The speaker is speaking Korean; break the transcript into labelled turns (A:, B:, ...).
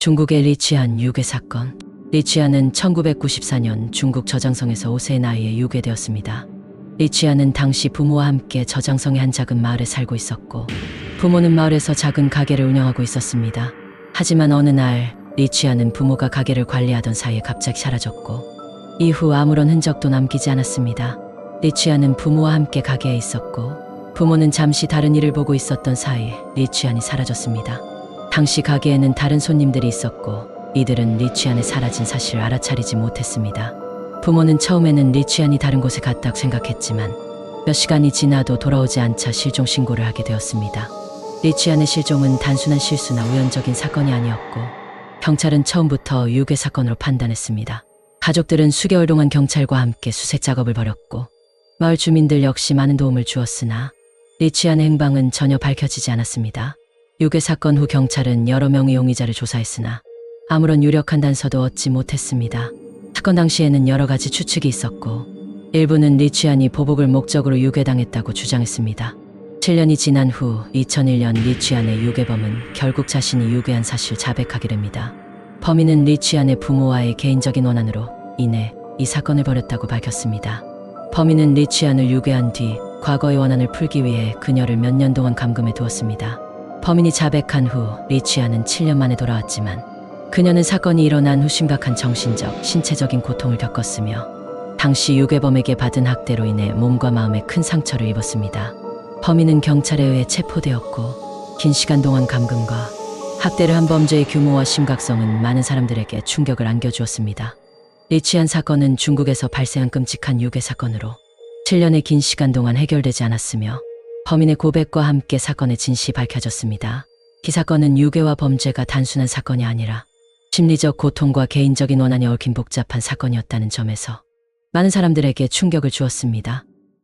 A: 중국의 리치안 유괴 사건. 리치안은 1994년 중국 저장성에서 5세의 나이에 유괴되었습니다. 리치안은 당시 부모와 함께 저장성의 한 작은 마을에 살고 있었고, 부모는 마을에서 작은 가게를 운영하고 있었습니다. 하지만 어느 날 리치안은 부모가 가게를 관리하던 사이에 갑자기 사라졌고, 이후 아무런 흔적도 남기지 않았습니다. 리치안은 부모와 함께 가게에 있었고, 부모는 잠시 다른 일을 보고 있었던 사이 리치안이 사라졌습니다. 당시 가게에는 다른 손님들이 있었고, 이들은 리치안의 사라진 사실을 알아차리지 못했습니다. 부모는 처음에는 리치안이 다른 곳에 갔다고 생각했지만 몇 시간이 지나도 돌아오지 않자 실종 신고를 하게 되었습니다. 리치안의 실종은 단순한 실수나 우연적인 사건이 아니었고, 경찰은 처음부터 유괴 사건으로 판단했습니다. 가족들은 수개월 동안 경찰과 함께 수색 작업을 벌였고, 마을 주민들 역시 많은 도움을 주었으나 리치안의 행방은 전혀 밝혀지지 않았습니다. 유괴 사건 후 경찰은 여러 명의 용의자를 조사했으나 아무런 유력한 단서도 얻지 못했습니다. 사건 당시에는 여러 가지 추측이 있었고, 일부는 리치안이 보복을 목적으로 유괴당했다고 주장했습니다. 7년이 지난 후 2001년 리치안의 유괴범은 결국 자신이 유괴한 사실을 자백하게 됩니다. 범인은 리치안의 부모와의 개인적인 원한으로 인해 이 사건을 벌였다고 밝혔습니다. 범인은 리치안을 유괴한 뒤 과거의 원한을 풀기 위해 그녀를 몇 년 동안 감금해 두었습니다. 범인이 자백한 후 리치안은 7년 만에 돌아왔지만 그녀는 사건이 일어난 후 심각한 정신적, 신체적인 고통을 겪었으며 당시 유괴범에게 받은 학대로 인해 몸과 마음에 큰 상처를 입었습니다. 범인은 경찰에 의해 체포되었고, 긴 시간 동안 감금과 학대를 한 범죄의 규모와 심각성은 많은 사람들에게 충격을 안겨주었습니다. 리치안 사건은 중국에서 발생한 끔찍한 유괴 사건으로 7년의 긴 시간 동안 해결되지 않았으며, 범인의 고백과 함께 사건의 진실이 밝혀졌습니다. 이 사건은 유괴와 범죄가 단순한 사건이 아니라 심리적 고통과 개인적인 원한이 얽힌 복잡한 사건이었다는 점에서 많은 사람들에게 충격을 주었습니다.